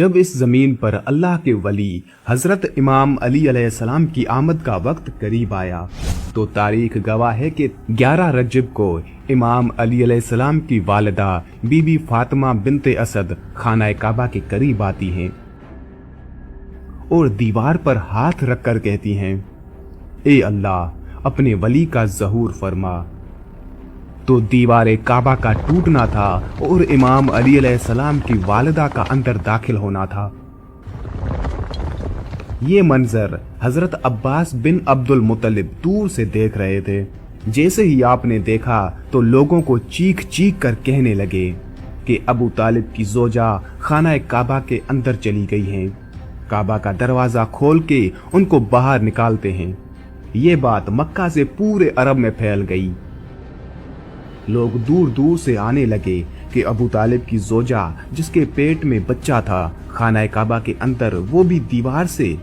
जब इस जमीन पर अल्लाह के वली हजरत इमाम अली अलैहिस्सलाम की आमद का वक्त करीब आया तो तारीख गवाह है कि 11 रजब को इमाम अली अलैहिस्सलाम की वालिदा बीबी फातिमा बिनते असद खाना काबा के करीब आती हैं और दीवार पर हाथ रखकर कहती हैं, ए अल्लाह अपने वली का ज़हूर फरमा। तो दीवार काबा का टूटना था और इमाम अली अलैहिस्सलाम की वालिदा का अंदर दाखिल होना था। ये मंजर हजरत अब्बास बिन अब्दुल मुत्तलिब दूर से देख रहे थे। जैसे ही आपने देखा तो लोगों को चीख चीख कर कहने लगे कि अबू तालिब की जोजा खाना काबा के अंदर चली गई हैं। काबा का दरवाजा खोल के उनको बाहर निकालते हैं। ये बात मक्का से पूरे अरब में फैल गई। लोग दूर दूर से आने लगे कि अबू तालिब की जोजा जिसके पेट में बच्चा था खाना काबा के अंदर, वो भी दीवार से।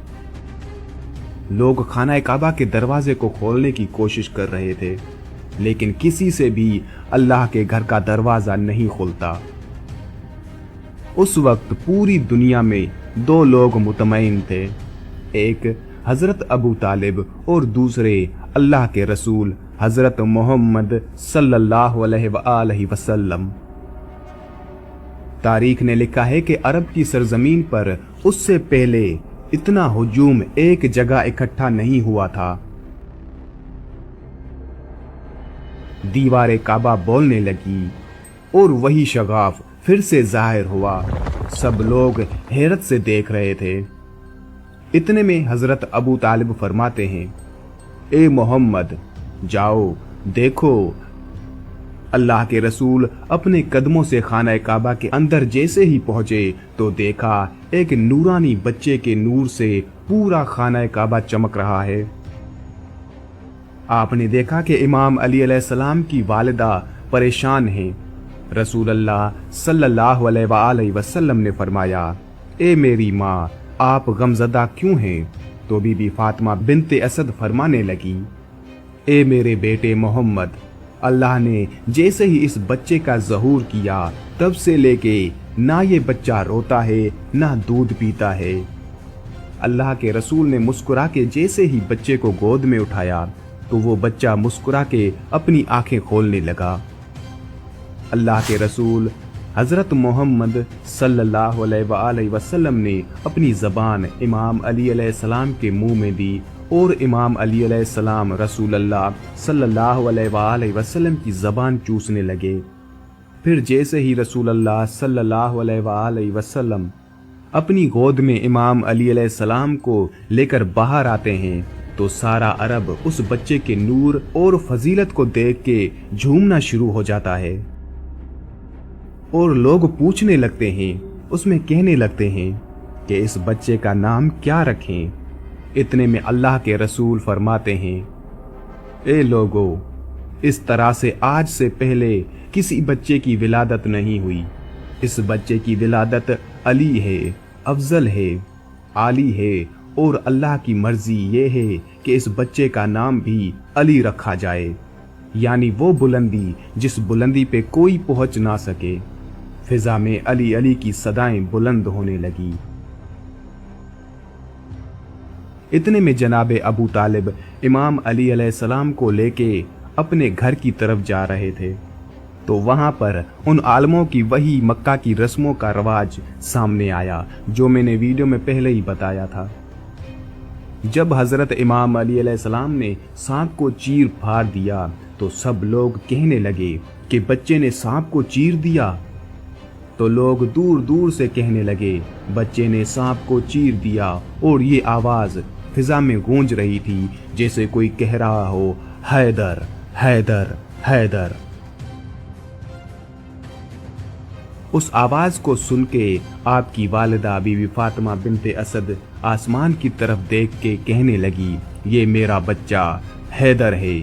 लोग खाना काबा के दरवाजे को खोलने की कोशिश कर रहे थे लेकिन किसी से भी अल्लाह के घर का दरवाजा नहीं खुलता। उस वक्त पूरी दुनिया में 2 लोग मुतमईन थे, एक हजरत अबू तालिब और दूसरे अल्लाह के रसूल हजरत मोहम्मद सल्लल्लाहु अलैहि वसल्लम। तारीख ने लिखा है कि अरब की सरजमीन पर उससे पहले इतना हुजूम एक जगह इकट्ठा नहीं हुआ था। दीवार काबा बोलने लगी और वही शगाफ फिर से जाहिर हुआ। सब लोग हैरत से देख रहे थे। इतने में हजरत अबू तालिब फरमाते हैं, ए मोहम्मद जाओ देखो। अल्लाह के रसूल अपने कदमों से खाना काबा के अंदर जैसे ही पहुंचे तो देखा एक नूरानी बच्चे के नूर से पूरा खाना काबा चमक रहा है। आपने देखा कि इमाम अली अलैहिस्सलाम की वालिदा परेशान हैं। रसूल अल्लाह सल्लल्लाहु अलैहि वसल्लम ने फरमाया, ए मेरी माँ आप गमज़दा क्यों हैं? तो बीबी फातिमा बिनते असद फरमाने लगी, ए मेरे बेटे मोहम्मद, अल्लाह ने जैसे ही इस बच्चे का ज़हूर किया तब से लेके ना ये बच्चा रोता है ना दूध पीता है। अल्लाह के रसूल ने मुस्कुरा के जैसे ही बच्चे को गोद में उठाया तो वो बच्चा मुस्कुरा के अपनी आंखें खोलने लगा। अल्लाह के रसूल हजरत मोहम्मद सल्लल्लाहु अलैहि वसल्लम ने अपनी ज़बान इमाम अली अलैहिस्सलाम के मुंह में दी और इमाम अली अलैहिस्सलाम रसूल अल्लाह सल्लल्लाहु अलैहि वसल्लम की ज़बान चूसने लगे। फिर जैसे ही रसूल अल्लाह सल्लल्लाहु अलैहि वसल्लम अपनी गोद में इमाम अली अलैहिस्सलाम को लेकर बाहर आते हैं तो सारा अरब उस बच्चे के नूर और फजीलत को देख के झूमना शुरू हो जाता है और लोग पूछने लगते हैं, उसमें कहने लगते हैं कि इस बच्चे का नाम क्या रखें। इतने में अल्लाह के रसूल फरमाते हैं, ए लोगो, इस तरह से आज से पहले किसी बच्चे की विलादत नहीं हुई। इस बच्चे की विलादत अली है, अफजल है, आली है और अल्लाह की मर्जी ये है कि इस बच्चे का नाम भी अली रखा जाए, यानी वो बुलंदी जिस बुलंदी पे कोई पहुंच ना सके। फिजा में अली अली की सदाएं बुलंद होने लगी। इतने में जनाबे अबू तालिब इमाम अली अलैहिस्सलाम को लेके अपने घर की तरफ जा रहे थे तो वहां पर उन आलमों की वही मक्का की रस्मों का रवाज सामने आया जो मैंने वीडियो में पहले ही बताया था। जब हजरत इमाम अली अलैहिस्सलाम ने सांप को चीर फाड़ दिया तो सब लोग कहने लगे कि बच्चे ने सांप को चीर दिया। तो लोग दूर दूर से कहने लगे, बच्चे ने सांप को चीर दिया, और ये आवाज फिजा में गूंज रही थी जैसे कोई कह रहा हो, हैदर हैदर हैदर। उस आवाज को सुन के आपकी वालिदा बीबी फातिमा बिनते असद आसमान की तरफ देख के कहने लगी, ये मेरा बच्चा हैदर है,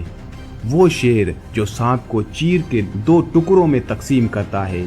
वो शेर जो सांप को चीर के 2 टुकड़ों में तकसीम करता है।